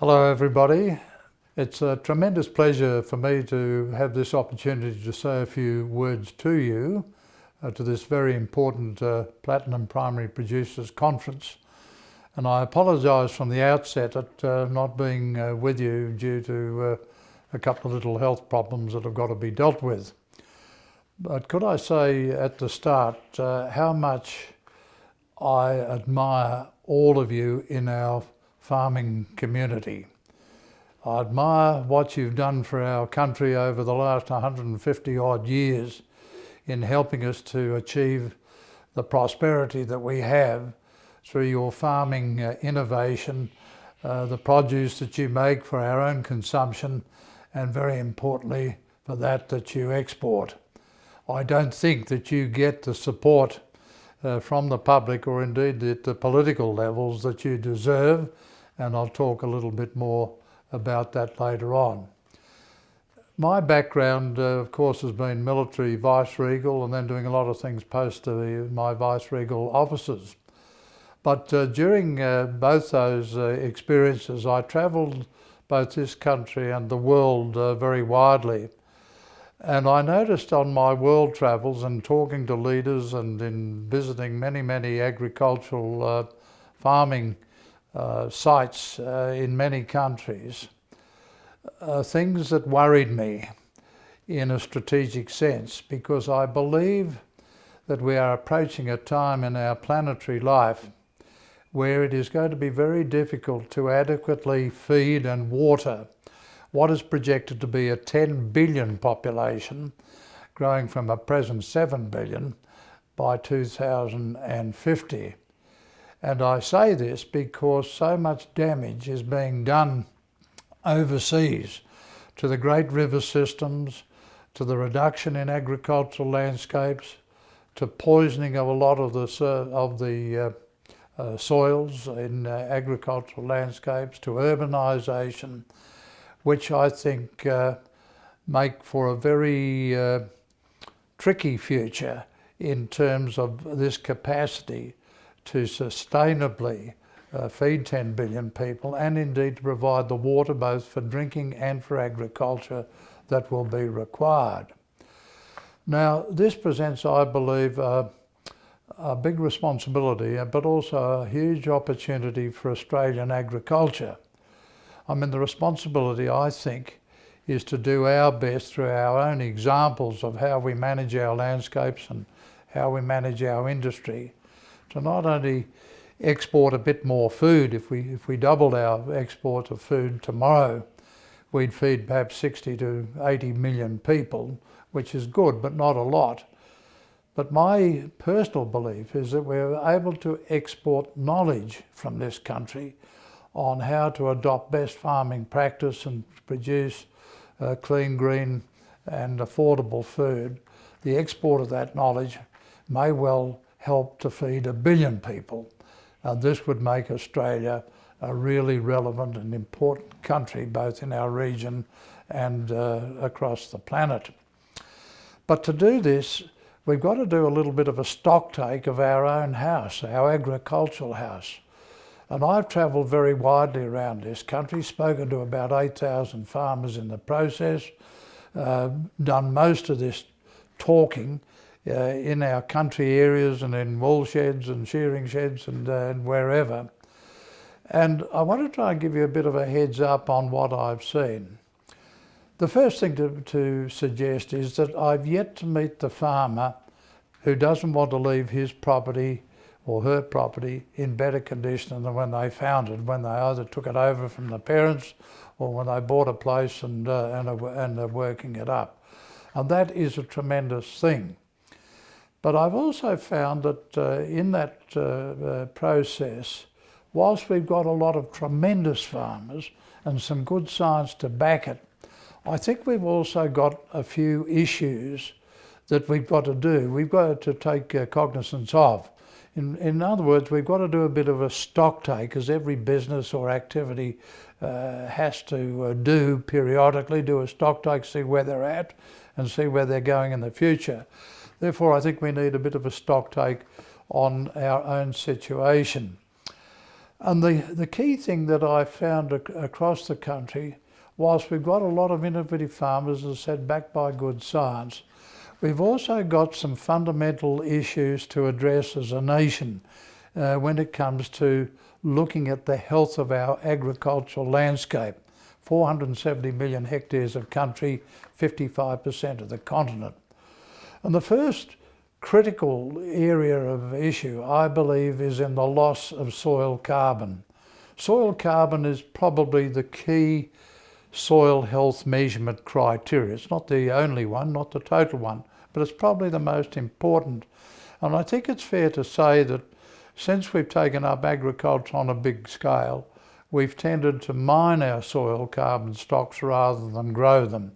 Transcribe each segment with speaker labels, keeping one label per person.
Speaker 1: Hello everybody. It's a tremendous pleasure for me to have this opportunity to say a few words to you to this very important Platinum Primary Producers Conference. And I apologise from the outset at not being with you due to a couple of little health problems that have got to be dealt with. But could I say at the start how much I admire all of you in our farming community. I admire what you've done for our country over the last 150 odd years in helping us to achieve the prosperity that we have through your farming innovation, the produce that you make for our own consumption, and very importantly for that you export. I don't think that you get the support from the public or indeed at the political levels that you deserve, and I'll talk a little bit more about that later on. My background, of course, has been military vice-regal and then doing a lot of things post my vice-regal offices. But during both those experiences, I travelled both this country and the world very widely. And I noticed on my world travels and talking to leaders and in visiting many agricultural farming sites in many countries, things that worried me in a strategic sense, because I believe that we are approaching a time in our planetary life where it is going to be very difficult to adequately feed and water what is projected to be a 10 billion population, growing from a present 7 billion by 2050. And I say this because so much damage is being done overseas to the great river systems, to the reduction in agricultural landscapes, to poisoning of a lot of the soils in agricultural landscapes, to urbanisation, which I think make for a very tricky future in terms of this capacity to sustainably feed 10 billion people and indeed to provide the water both for drinking and for agriculture that will be required. Now, this presents, I believe, a big responsibility, but also a huge opportunity for Australian agriculture. I mean, the responsibility, I think, is to do our best through our own examples of how we manage our landscapes and how we manage our industry, to not only export a bit more food. If we doubled our export of food tomorrow, we'd feed perhaps 60 to 80 million people, which is good, but not a lot. But my personal belief is that we're able to export knowledge from this country on how to adopt best farming practice and produce clean, green and affordable food. The export of that knowledge may well help to feed 1 billion people. This would make Australia a really relevant and important country, both in our region and across the planet. But to do this, we've got to do a little bit of a stocktake of our own house, our agricultural house. And I've travelled very widely around this country, spoken to about 8,000 farmers in the process, done most of this talking in our country areas and in wool sheds and shearing sheds and wherever. And I want to try and give you a bit of a heads up on what I've seen. The first thing to suggest is that I've yet to meet the farmer who doesn't want to leave his property or her property in better condition than when they found it, when they either took it over from the parents or when they bought a place and are working it up. And that is a tremendous thing. But I've also found that in that process, whilst we've got a lot of tremendous farmers and some good science to back it, I think we've also got a few issues that we've got to do. We've got to take cognizance of. In other words, we've got to do a bit of a stocktake, as every business or activity has to do periodically, do a stocktake, see where they're at and see where they're going in the future. Therefore, I think we need a bit of a stocktake on our own situation. And the key thing that I found across the country, whilst we've got a lot of innovative farmers, as I said, backed by good science, we've also got some fundamental issues to address as a nation when it comes to looking at the health of our agricultural landscape. 470 million hectares of country, 55% of the continent. And the first critical area of issue, I believe, is in the loss of soil carbon. Soil carbon is probably the key soil health measurement criteria. It's not the only one, not the total one, but it's probably the most important. And I think it's fair to say that since we've taken up agriculture on a big scale, we've tended to mine our soil carbon stocks rather than grow them.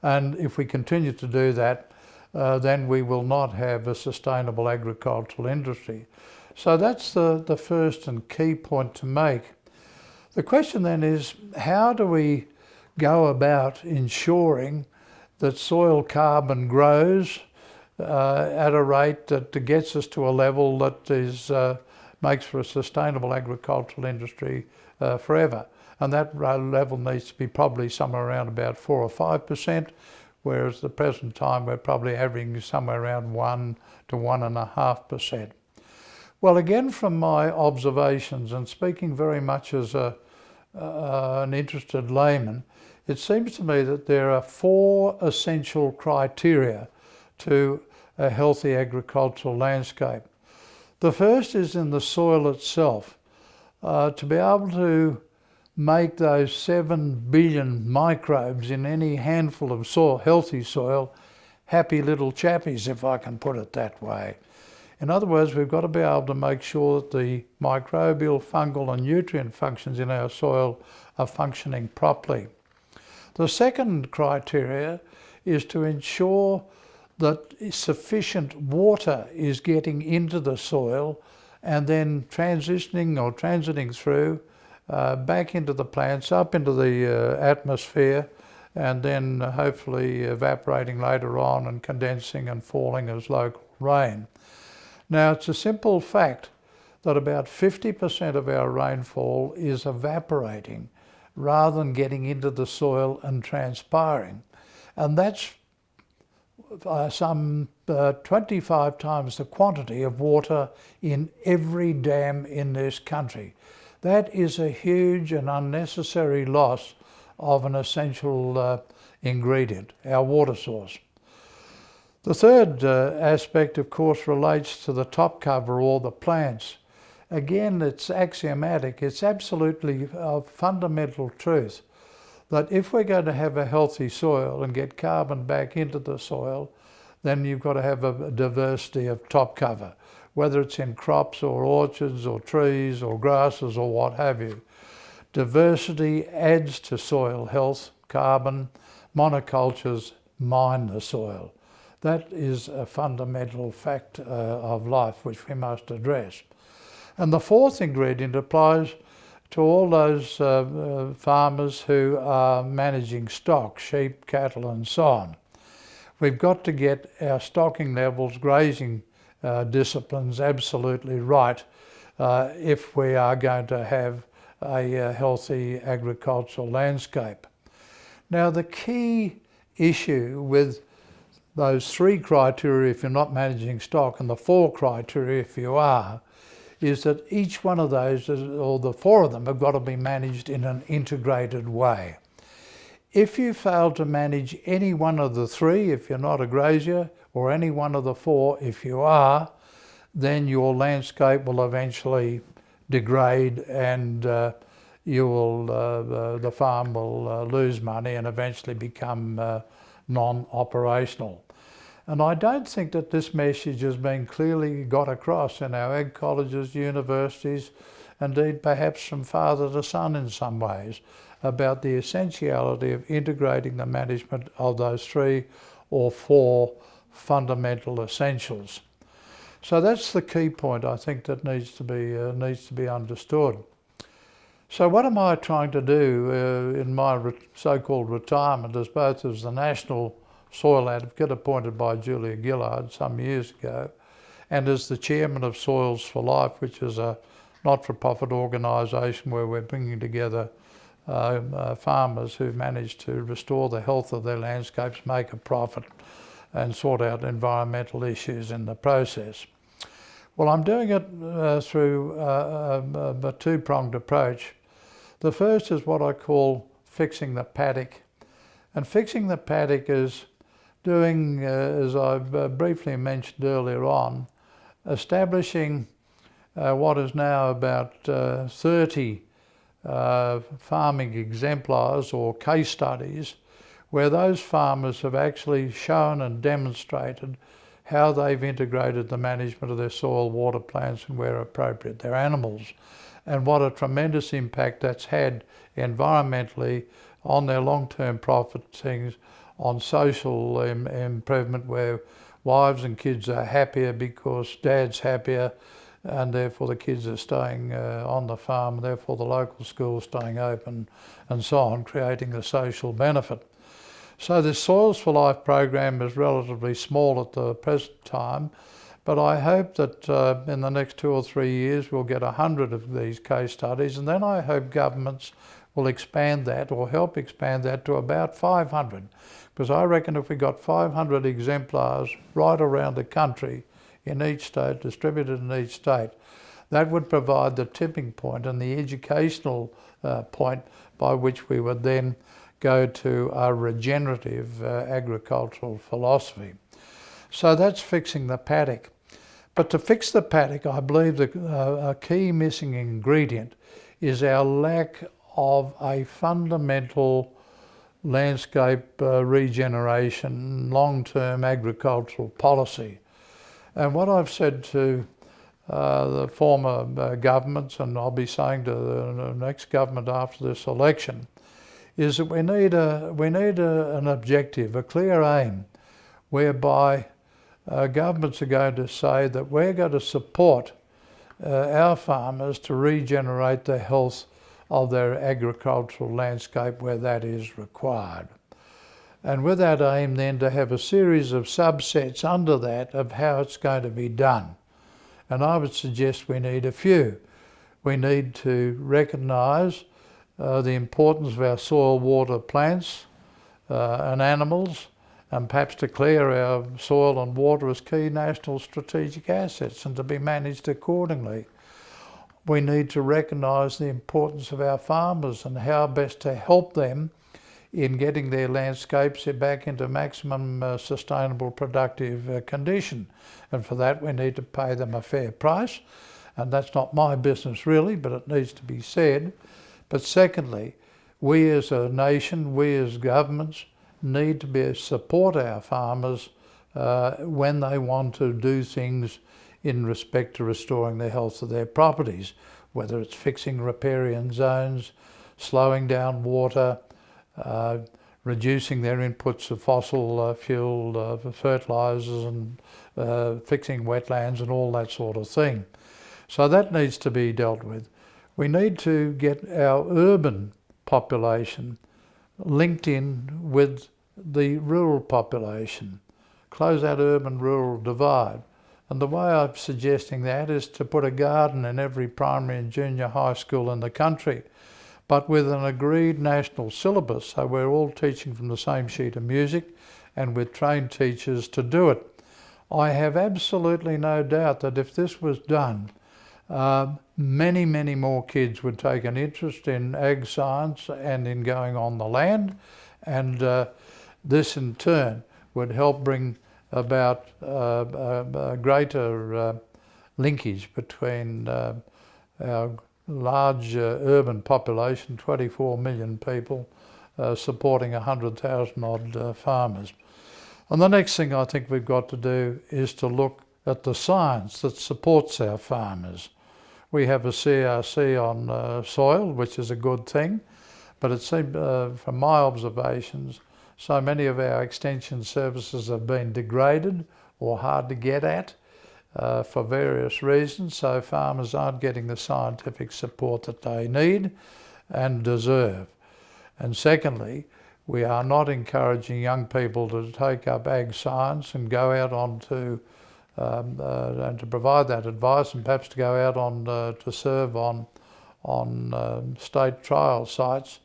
Speaker 1: And if we continue to do that, then we will not have a sustainable agricultural industry. So that's the first and key point to make. The question then is, how do we go about ensuring that soil carbon grows at a rate that gets us to a level that is makes for a sustainable agricultural industry forever? And that level needs to be probably somewhere around about 4 or 5%, whereas at the present time we're probably averaging somewhere around 1 to 1.5%. Well, again, from my observations and speaking very much as an interested layman, it seems to me that there are 4 essential criteria to a healthy agricultural landscape. The first is in the soil itself. To be able to make those 7 billion microbes in any handful of soil, healthy soil, happy little chappies, if I can put it that way. In other words, we've got to be able to make sure that the microbial, fungal and nutrient functions in our soil are functioning properly. The second criteria is to ensure that sufficient water is getting into the soil and then transiting through back into the plants, up into the atmosphere, and then hopefully evaporating later on and condensing and falling as local rain. Now, it's a simple fact that about 50% of our rainfall is evaporating rather than getting into the soil and transpiring. And that's some 25 times the quantity of water in every dam in this country. That is a huge and unnecessary loss of an essential ingredient, our water source. The third aspect, of course, relates to the top cover or the plants. Again, it's axiomatic, it's absolutely of fundamental truth that if we're going to have a healthy soil and get carbon back into the soil, then you've got to have a diversity of top cover, whether it's in crops or orchards or trees or grasses or what have you. Diversity adds to soil health, carbon. Monocultures mine the soil. That is a fundamental fact of life which we must address. And the fourth ingredient applies to all those farmers who are managing stock, sheep, cattle and so on. We've got to get our stocking levels, grazing disciplines absolutely right if we are going to have a healthy agricultural landscape. Now, the key issue with those 3 criteria if you're not managing stock and the 4 criteria if you are, is that each one of those, or the 4 of them, have got to be managed in an integrated way. If you fail to manage any one of the 3, if you're not a grazier, or any one of the 4, if you are, then your landscape will eventually degrade and the farm will lose money and eventually become non-operational. And I don't think that this message has been clearly got across in our ag colleges, universities, indeed perhaps from father to son in some ways, about the essentiality of integrating the management of those 3 or 4 fundamental essentials. So that's the key point I think that needs to be understood. So what am I trying to do in my so-called retirement as both as the National Soil Advocate appointed by Julia Gillard some years ago and as the chairman of Soils for Life, which is a not-for-profit organisation where we're bringing together farmers who manage to restore the health of their landscapes, make a profit and sort out environmental issues in the process. Well, I'm doing it through a two-pronged approach. The first is what I call fixing the paddock. And fixing the paddock is doing, as I've briefly mentioned earlier on, establishing what is now about 30 farming exemplars or case studies where those farmers have actually shown and demonstrated how they've integrated the management of their soil, water, plants and where appropriate, their animals, and what a tremendous impact that's had environmentally on their long-term profit things, on social improvement where wives and kids are happier because dad's happier and therefore the kids are staying on the farm, therefore the local school's staying open and so on, creating the social benefit. So this Soils for Life program is relatively small at the present time, but I hope that in the next 2 or 3 years we'll get 100 of these case studies, and then I hope governments will expand that or help expand that to about 500, because I reckon if we got 500 exemplars right around the country in each state, distributed in each state, that would provide the tipping point and the educational point by which we would then go to a regenerative agricultural philosophy. So that's fixing the paddock. But to fix the paddock, I believe a key missing ingredient is our lack of a fundamental landscape regeneration, long-term agricultural policy. And what I've said to the former governments, and I'll be saying to the next government after this election, is that we need an objective, a clear aim, whereby governments are going to say that we're going to support our farmers to regenerate the health of their agricultural landscape where that is required. And with that aim then to have a series of subsets under that of how it's going to be done. And I would suggest we need a few. We need to recognise the importance of our soil, water, plants and animals, and perhaps declare our soil and water as key national strategic assets and to be managed accordingly. We need to recognise the importance of our farmers and how best to help them in getting their landscapes back into maximum sustainable productive condition. And for that we need to pay them a fair price, and that's not my business really, but it needs to be said. But secondly, we as a nation, we as governments need to support our farmers when they want to do things in respect to restoring the health of their properties, whether it's fixing riparian zones, slowing down water, reducing their inputs of fossil fuel fertilisers and fixing wetlands and all that sort of thing. So that needs to be dealt with. We need to get our urban population linked in with the rural population, close that urban-rural divide. And the way I'm suggesting that is to put a garden in every primary and junior high school in the country, but with an agreed national syllabus, so we're all teaching from the same sheet of music and with trained teachers to do it. I have absolutely no doubt that if this was done, many, many more kids would take an interest in ag science and in going on the land, and this in turn would help bring about a greater linkage between our large urban population, 24 million people, supporting 100,000 odd farmers. And the next thing I think we've got to do is to look at the science that supports our farmers. We have a CRC on soil, which is a good thing, but it seems, from my observations, so many of our extension services have been degraded or hard to get at for various reasons, so farmers aren't getting the scientific support that they need and deserve. And secondly, we are not encouraging young people to take up ag science and go out onto and to provide that advice, and perhaps to go out on to serve on state trial sites,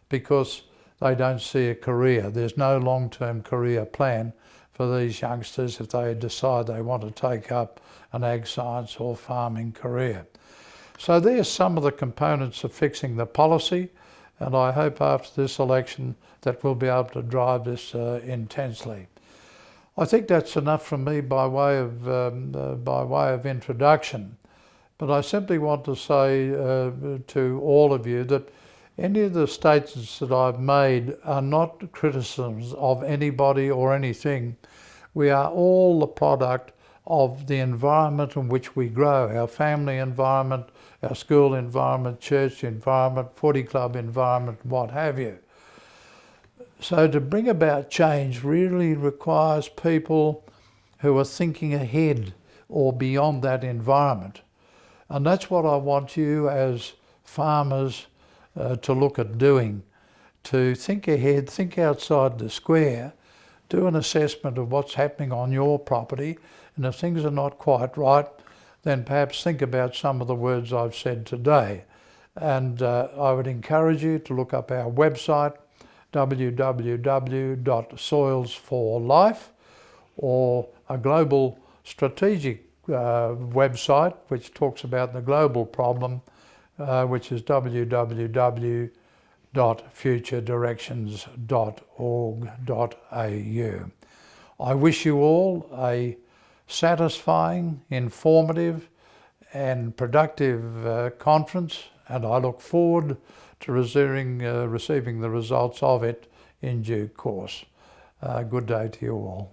Speaker 1: because they don't see a career. There's no long-term career plan for these youngsters if they decide they want to take up an ag science or farming career. So there's some of the components of fixing the policy, and I hope after this election that we'll be able to drive this intensely. I think that's enough from me by way of introduction, but I simply want to say to all of you that any of the statements that I've made are not criticisms of anybody or anything. We are all the product of the environment in which we grow, our family environment, our school environment, church environment, footy club environment, what have you. So to bring about change really requires people who are thinking ahead or beyond that environment. And that's what I want you as farmers to look at doing, to think ahead, think outside the square, do an assessment of what's happening on your property, and if things are not quite right, then perhaps think about some of the words I've said today. And I would encourage you to look up our website, www.soilsforlife, or a global strategic website which talks about the global problem, which is www.futuredirections.org.au. I wish you all a satisfying, informative and productive conference, and I look forward to receiving the results of it in due course. Good day to you all.